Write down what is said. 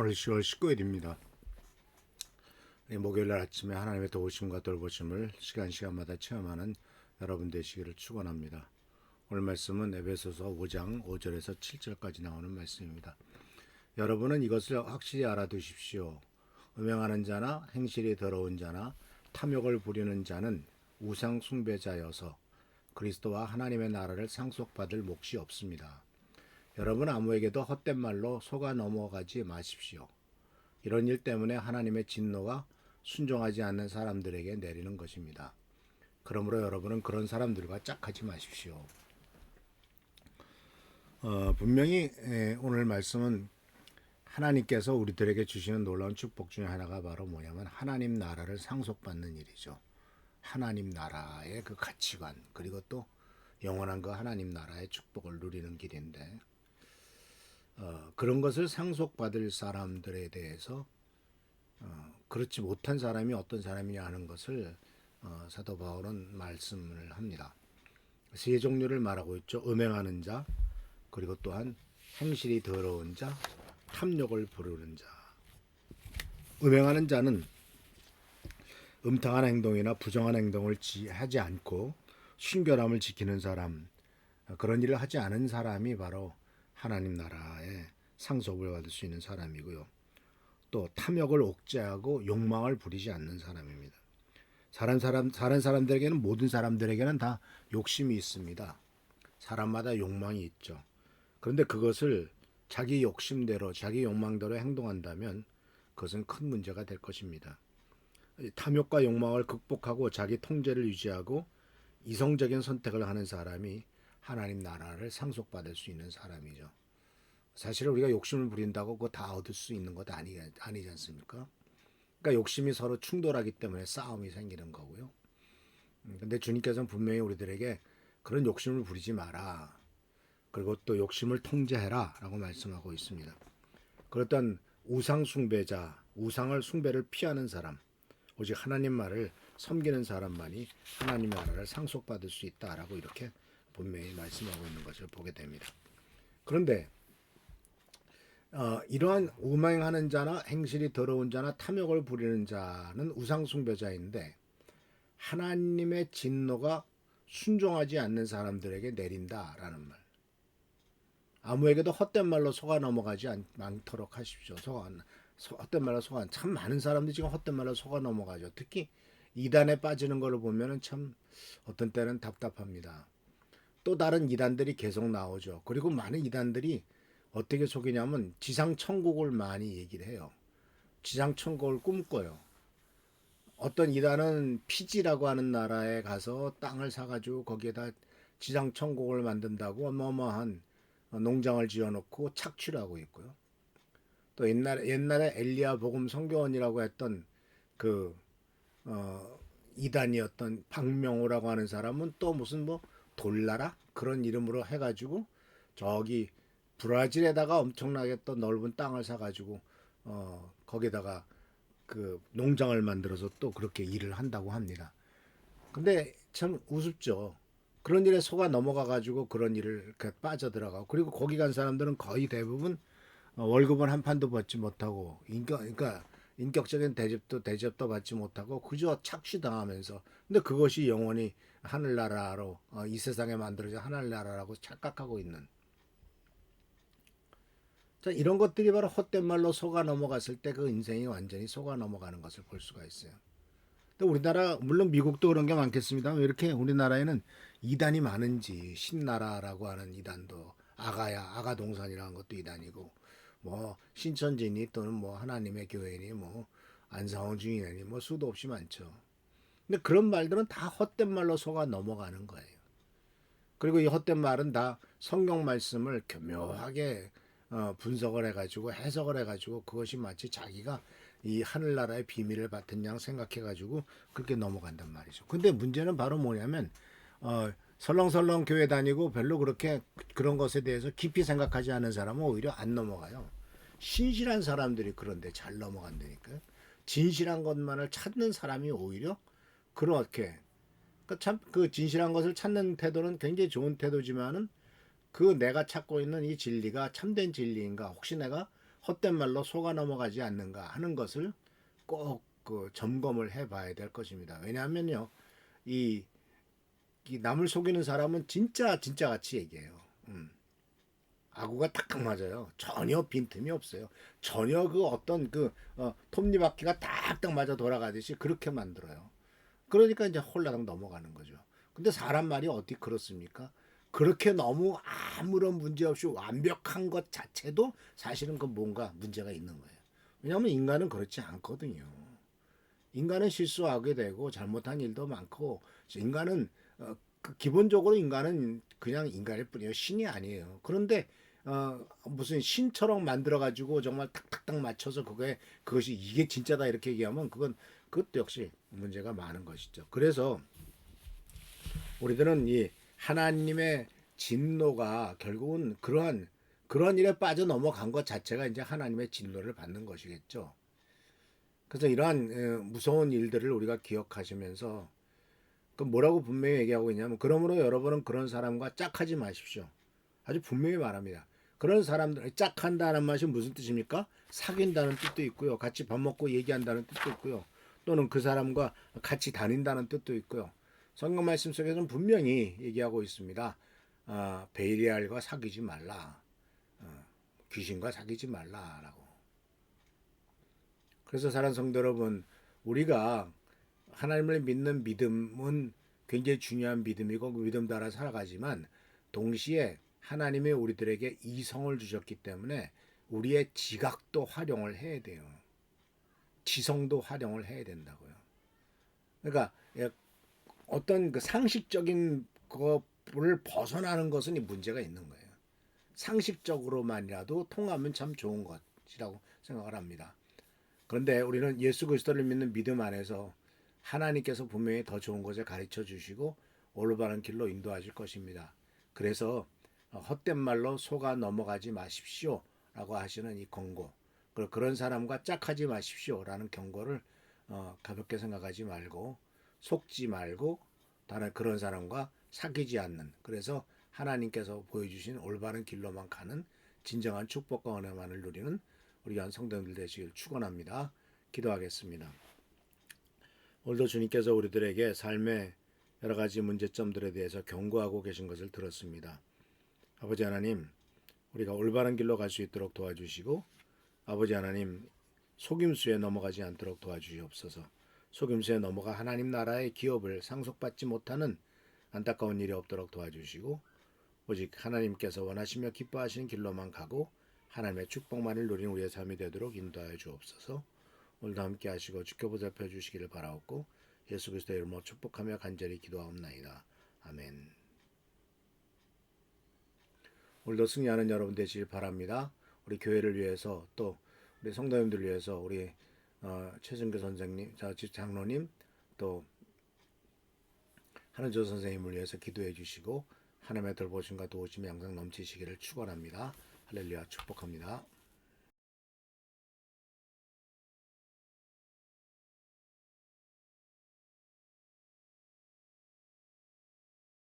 8월 10월 19일입니다. 목요일날 아침에 하나님의 도우심과 돌보심을 시간마다 체험하는 여러분 되시기를 축원합니다. 오늘 말씀은 에베소서 5장 5절에서 7절까지 나오는 말씀입니다. 여러분은 이것을 확실히 알아두십시오. 음행하는 자나 행실이 더러운 자나 탐욕을 부리는 자는 우상 숭배자여서 그리스도와 하나님의 나라를 상속받을 몫이 없습니다. 여러분 아무에게도 헛된 말로 속아 넘어가지 마십시오. 이런 일 때문에 하나님의 진노가 순종하지 않는 사람들에게 내리는 것입니다. 그러므로 여러분은 그런 사람들과 짝하지 마십시오. 분명히 오늘 말씀은 하나님께서 우리들에게 주시는 놀라운 축복 중에 하나가 바로 뭐냐면 하나님 나라를 상속받는 일이죠. 하나님 나라의 그 가치관 그리고 또 영원한 그 하나님 나라의 축복을 누리는 길인데 그런 것을 상속받을 사람들에 대해서 그렇지 못한 사람이 어떤 사람이냐 하는 것을 사도 바울은 말씀을 합니다. 세 종류를 말하고 있죠. 음행하는 자, 그리고 또한 행실이 더러운 자, 탐욕을 부르는 자. 음행하는 자는 음탕한 행동이나 부정한 행동을 하지 않고 순결함을 지키는 사람, 그런 일을 하지 않은 사람이 바로 하나님 나라의 상속을 받을 수 있는 사람이고요. 또 탐욕을 옥죄하고 욕망을 부리지 않는 사람입니다. 사는 사람들에게는 모든 사람들에게는 다 욕심이 있습니다. 사람마다 욕망이 있죠. 그런데 그것을 자기 욕심대로 자기 욕망대로 행동한다면 그것은 큰 문제가 될 것입니다. 탐욕과 욕망을 극복하고 자기 통제를 유지하고 이성적인 선택을 하는 사람이 하나님 나라를 상속받을 수 있는 사람이죠. 사실 우리가 욕심을 부린다고 그거 다 얻을 수 있는 것 아니지 않습니까? 그러니까 욕심이 서로 충돌하기 때문에 싸움이 생기는 거고요. 근데 주님께서는 분명히 우리들에게 그런 욕심을 부리지 마라. 그리고 또 욕심을 통제해라 라고 말씀하고 있습니다. 그렇단 우상 숭배자, 우상을 숭배를 피하는 사람, 오직 하나님 말을 섬기는 사람만이 하나님 나라를 상속받을 수 있다라고 이렇게 분명히 말씀하고 있는 것을 보게 됩니다. 그런데 이러한 음행하는 자나 행실이 더러운 자나 탐욕을 부리는 자는 우상 숭배자인데 하나님의 진노가 순종하지 않는 사람들에게 내린다라는 말. 아무에게도 헛된 말로 속아 넘어가지 않도록 하십시오. 헛된 말로 참 많은 사람들이 지금 헛된 말로 속아 넘어가죠. 특히 이단에 빠지는 것을 보면은 참 어떤 때는 답답합니다. 또 다른 이단들이 계속 나오죠. 그리고 많은 이단들이 어떻게 속이냐면 지상 천국을 많이 얘기를 해요. 지상 천국을 꿈꿔요. 어떤 이단은 피지라고 하는 나라에 가서 땅을 사가지고 거기에다 지상 천국을 만든다고 어마어마한 농장을 지어놓고 착취를 하고 있고요. 또 옛날에 엘리야 복음 선교원이라고 했던 그 이단이었던 박명호라고 하는 사람은 또 무슨 뭐 돌나라 그런 이름으로 해가지고 저기 브라질에다가 엄청나게 또 넓은 땅을 사가지고 거기다가 그 농장을 만들어서 또 그렇게 일을 한다고 합니다. 근데 참 우습죠. 그런 일에 속아 넘어가가지고 그런 일을 이렇게 빠져들어가고 그리고 거기 간 사람들은 거의 대부분 월급은 한 판도 받지 못하고 그러니까 인격적인 대접도 받지 못하고 그저 착취당하면서 근데 그것이 영원히 하늘나라로 이 세상에 만들어진 하늘나라라고 착각하고 있는 자, 이런 것들이 바로 헛된 말로 속아 넘어갔을 때 그 인생이 완전히 속아 넘어가는 것을 볼 수가 있어요. 근데 우리나라 물론 미국도 그런 게 많겠습니다. 왜 이렇게 우리나라에는 이단이 많은지 신나라라고 하는 이단도 아가 동산이라는 것도 이단이고 뭐 신천지니 또는 뭐 하나님의 교회니 뭐 안상원 중이니 뭐 수도 없이 많죠. 근데 그런 말들은 다 헛된 말로 속아 넘어가는 거예요. 그리고 이 헛된 말은 다 성경 말씀을 교묘하게 분석을 해가지고 해석을 해가지고 그것이 마치 자기가 이 하늘나라의 비밀을 받은 양 생각해가지고 그렇게 넘어간단 말이죠. 근데 문제는 바로 뭐냐면 설렁설렁 교회 다니고 별로 그렇게 그런 것에 대해서 깊이 생각하지 않은 사람은 오히려 안 넘어가요. 신실한 사람들이 그런데 잘 넘어간다니까요. 진실한 것만을 찾는 사람이 오히려 그렇게 참 그 진실한 것을 찾는 태도는 굉장히 좋은 태도지만은 그 내가 찾고 있는 이 진리가 참된 진리인가 혹시 내가 헛된 말로 속아 넘어가지 않는가 하는 것을 꼭 그 점검을 해봐야 될 것입니다. 왜냐하면요, 이, 이 남을 속이는 사람은 진짜 같이 얘기해요. 아구가 탁탁 맞아요. 전혀 빈틈이 없어요. 전혀 그 어떤 그 톱니바퀴가 딱딱 맞아 돌아가듯이 그렇게 만들어요. 그러니까 이제 홀라당 넘어가는 거죠. 근데 사람 말이 어디 그렇습니까? 그렇게 너무 아무런 문제 없이 완벽한 것 자체도 사실은 그 뭔가 문제가 있는 거예요. 왜냐하면 인간은 그렇지 않거든요. 인간은 실수하게 되고 잘못한 일도 많고 인간은 그 기본적으로 인간은 그냥 인간일 뿐이에요. 신이 아니에요. 그런데 무슨 신처럼 만들어 가지고 정말 탁탁탁 맞춰서 그것이 이게 진짜다 이렇게 얘기하면 그것도 역시 문제가 많은 것이죠. 그래서 우리들은 이 하나님의 진노가 결국은 그러한 일에 빠져 넘어간 것 자체가 이제 하나님의 진노를 받는 것이겠죠. 그래서 이러한 무서운 일들을 우리가 기억하시면서 그 뭐라고 분명히 얘기하고 있냐면 그러므로 여러분은 그런 사람과 짝하지 마십시오. 아주 분명히 말합니다. 그런 사람들 짝한다는 말이 무슨 뜻입니까? 사귄다는 뜻도 있고요. 같이 밥 먹고 얘기한다는 뜻도 있고요. 또는 그 사람과 같이 다닌다는 뜻도 있고요. 성경 말씀 속에서는 분명히 얘기하고 있습니다. 베리알과 사귀지 말라. 귀신과 사귀지 말라라고. 그래서 사랑하는 성도 여러분, 우리가 하나님을 믿는 믿음은 굉장히 중요한 믿음이고 그 믿음 따라 살아가지만 동시에 하나님이 우리들에게 이성을 주셨기 때문에 우리의 지각도 활용을 해야 돼요. 지성도 활용을 해야 된다고요. 그러니까 어떤 그 상식적인 거를 벗어나는 것은 문제가 있는 거예요. 상식적으로만이라도 통하면 참 좋은 것이라고 생각을 합니다. 그런데 우리는 예수 그리스도를 믿는 믿음 안에서 하나님께서 분명히 더 좋은 것을 가르쳐 주시고 올바른 길로 인도하실 것입니다. 그래서 헛된 말로 속아 넘어가지 마십시오 라고 하시는 이 권고, 그리고 그런 사람과 짝하지 마십시오 라는 경고를 가볍게 생각하지 말고 속지 말고 다른 그런 사람과 사귀지 않는, 그래서 하나님께서 보여주신 올바른 길로만 가는 진정한 축복과 은혜만을 누리는 우리 귀한 성도님들 되시길 축원합니다. 기도하겠습니다. 오늘도 주님께서 우리들에게 삶의 여러 가지 문제점들에 대해서 경고하고 계신 것을 들었습니다. 아버지 하나님, 우리가 올바른 길로 갈 수 있도록 도와주시고 아버지 하나님, 속임수에 넘어가지 않도록 도와주시옵소서. 속임수에 넘어가 하나님 나라의 기업을 상속받지 못하는 안타까운 일이 없도록 도와주시고 오직 하나님께서 원하시며 기뻐하시는 길로만 가고 하나님의 축복만을 누리는 우리의 삶이 되도록 인도하여 주옵소서. 오늘도 함께 하시고 지켜보살펴 주시기를 바라옵고 예수 그리스도의 이름으로 축복하며 간절히 기도하옵나이다. 아멘. 오늘도 승리하는 여러분 되시길 바랍니다. 우리 교회를 위해서 또 우리 성도님들을 위해서 우리 최승규 선생님, 장로님 또 한은조 선생님을 위해서 기도해 주시고 하나님의 돌보심과 도우심이 항상 넘치시기를 축원합니다. 할렐루야 축복합니다.